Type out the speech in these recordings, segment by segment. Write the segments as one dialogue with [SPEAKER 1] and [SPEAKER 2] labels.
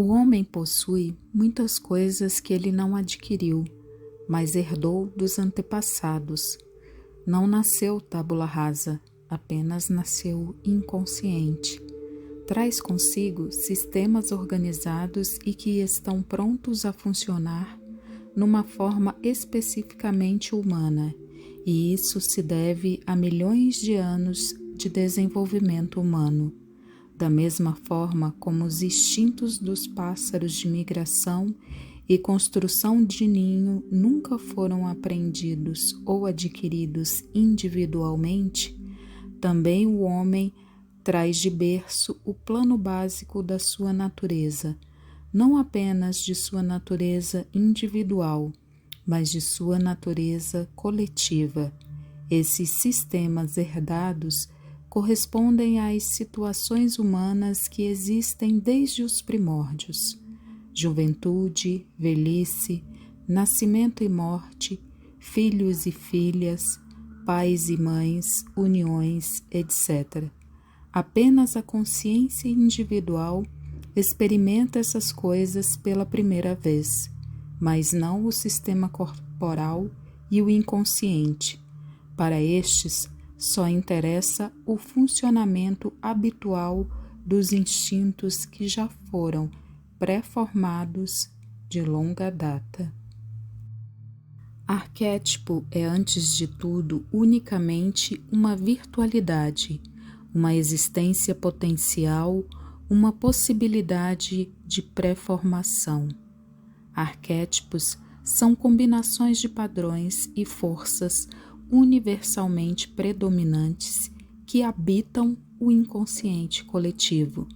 [SPEAKER 1] O homem possui muitas coisas que ele não adquiriu, mas herdou dos antepassados. Não nasceu tábula rasa, apenas nasceu inconsciente. Traz consigo sistemas organizados e que estão prontos a funcionar numa forma especificamente humana, e isso se deve a milhões de anos de desenvolvimento humano. Da mesma forma como os instintos dos pássaros de migração e construção de ninho nunca foram aprendidos ou adquiridos individualmente, também o homem traz de berço o plano básico da sua natureza, não apenas de sua natureza individual, mas de sua natureza coletiva. Esses sistemas herdados correspondem às situações humanas que existem desde os primórdios: juventude, velhice, nascimento e morte, filhos e filhas, pais e mães, uniões, etc. Apenas a consciência individual experimenta essas coisas pela primeira vez, mas não o sistema corporal e o inconsciente. Para estes, só interessa o funcionamento habitual dos instintos que já foram pré-formados de longa data. Arquétipo é, antes de tudo, unicamente uma virtualidade, uma existência potencial, uma possibilidade de pré-formação. Arquétipos são combinações de padrões e forças universalmente predominantes que habitam o inconsciente coletivo.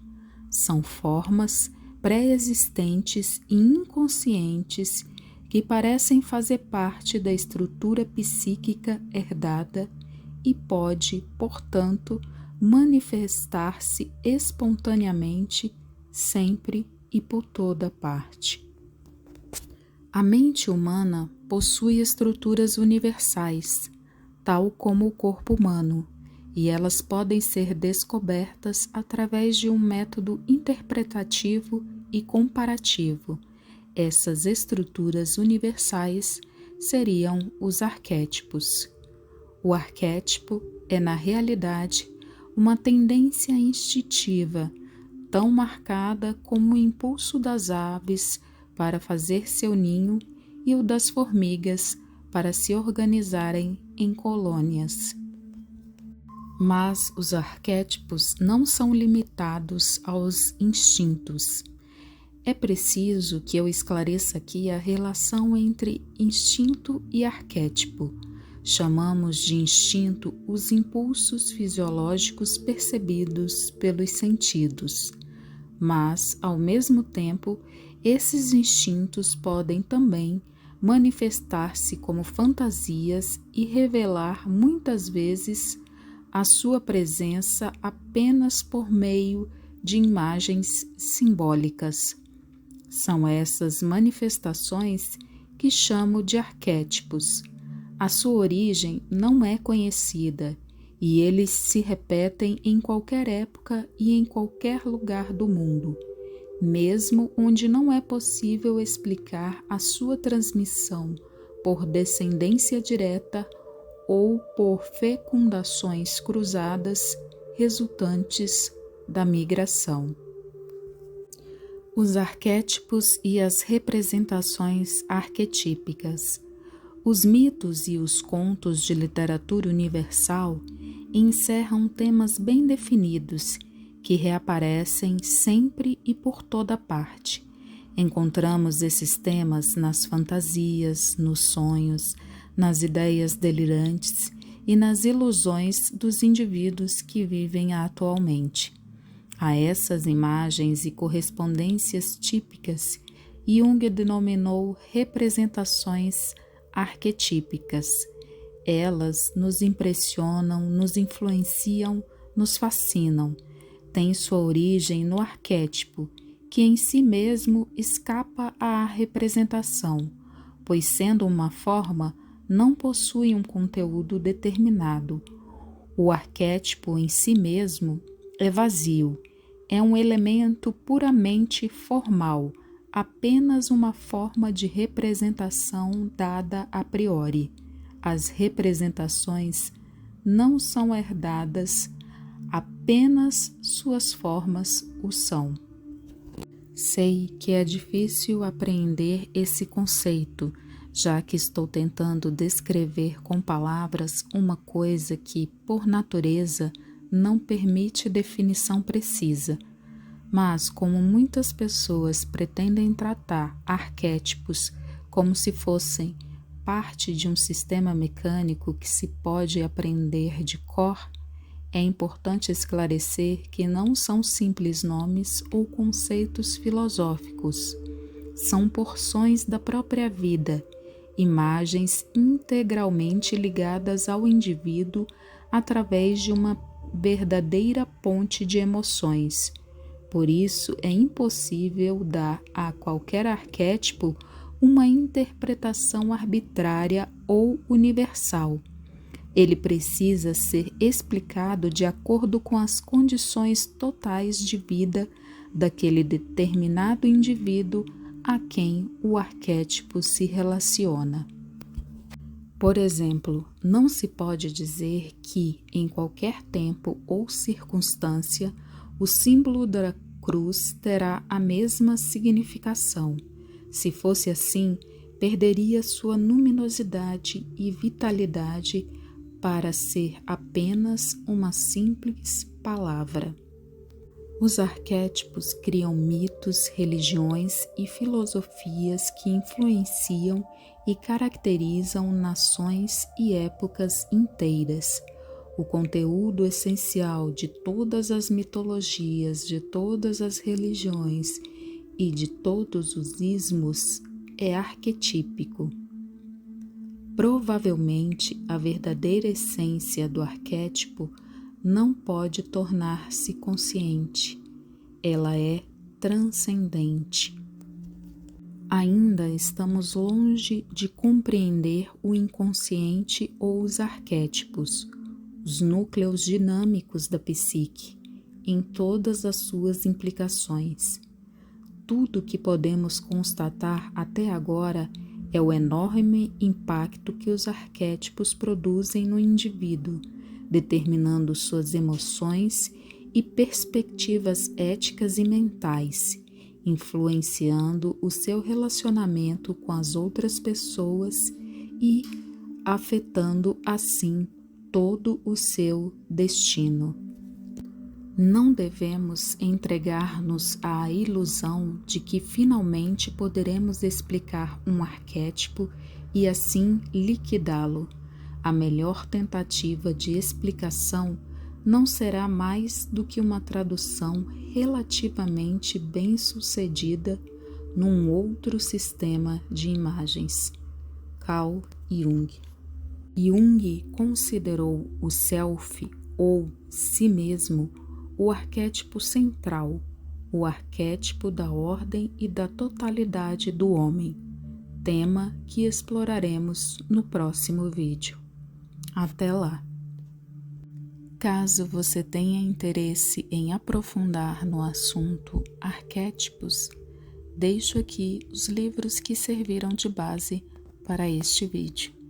[SPEAKER 1] São formas pré-existentes e inconscientes que parecem fazer parte da estrutura psíquica herdada e pode, portanto, manifestar-se espontaneamente, sempre e por toda parte. A mente humana possui estruturas universais, tal como o corpo humano, e elas podem ser descobertas através de um método interpretativo e comparativo. Essas estruturas universais seriam os arquétipos. O arquétipo é, na realidade, uma tendência instintiva, tão marcada como o impulso das aves para fazer seu ninho e o das formigas para se organizarem em colônias. Mas os arquétipos não são limitados aos instintos. É preciso que eu esclareça aqui a relação entre instinto e arquétipo. Chamamos de instinto os impulsos fisiológicos percebidos pelos sentidos, mas, ao mesmo tempo, esses instintos podem também manifestar-se como fantasias e revelar muitas vezes a sua presença apenas por meio de imagens simbólicas. São essas manifestações que chamo de arquétipos. A sua origem não é conhecida e eles se repetem em qualquer época e em qualquer lugar do mundo, mesmo onde não é possível explicar a sua transmissão por descendência direta ou por fecundações cruzadas resultantes da migração. Os arquétipos e as representações arquetípicas. Os mitos e os contos de literatura universal encerram temas bem definidos que reaparecem sempre e por toda parte. Encontramos esses temas nas fantasias, nos sonhos, nas ideias delirantes e nas ilusões dos indivíduos que vivem atualmente. A essas imagens e correspondências típicas, Jung denominou representações arquetípicas. Elas nos impressionam, nos influenciam, nos fascinam. Têm sua origem no arquétipo, que em si mesmo escapa à representação, pois, sendo uma forma, não possui um conteúdo determinado. O arquétipo em si mesmo é vazio é um elemento puramente formal, apenas uma forma de representação dada a priori. As representações não são herdadas, apenas suas formas o são. Sei que é difícil apreender esse conceito, já que estou tentando descrever com palavras uma coisa que, por natureza, não permite definição precisa. Mas, como muitas pessoas pretendem tratar arquétipos como se fossem parte de um sistema mecânico que se pode aprender de cor, é importante esclarecer que não são simples nomes ou conceitos filosóficos. São porções da própria vida, imagens integralmente ligadas ao indivíduo através de uma verdadeira ponte de emoções. Por isso, é impossível dar a qualquer arquétipo uma interpretação arbitrária ou universal. Ele precisa ser explicado de acordo com as condições totais de vida daquele determinado indivíduo a quem o arquétipo se relaciona. Por exemplo, não se pode dizer que, em qualquer tempo ou circunstância, o símbolo da cruz terá a mesma significação. Se fosse assim, perderia sua luminosidade e vitalidade para ser apenas uma simples palavra. Os arquétipos criam mitos, religiões e filosofias que influenciam e caracterizam nações e épocas inteiras. O conteúdo essencial de todas as mitologias, de todas as religiões e de todos os ismos é arquetípico. Provavelmente, a verdadeira essência do arquétipo não pode tornar-se consciente. Ela é transcendente. Ainda estamos longe de compreender o inconsciente ou os arquétipos, os núcleos dinâmicos da psique, em todas as suas implicações. Tudo que podemos constatar até agora é o enorme impacto que os arquétipos produzem no indivíduo, determinando suas emoções e perspectivas éticas e mentais, influenciando o seu relacionamento com as outras pessoas e afetando assim todo o seu destino. Não devemos entregar-nos à ilusão de que finalmente poderemos explicar um arquétipo e assim liquidá-lo. A melhor tentativa de explicação não será mais do que uma tradução relativamente bem-sucedida num outro sistema de imagens. Carl Jung. Jung considerou o self, ou si mesmo, o arquétipo central, o arquétipo da ordem e da totalidade do homem, tema que exploraremos no próximo vídeo. Até lá! Caso você tenha interesse em aprofundar no assunto arquétipos, deixo aqui os livros que serviram de base para este vídeo.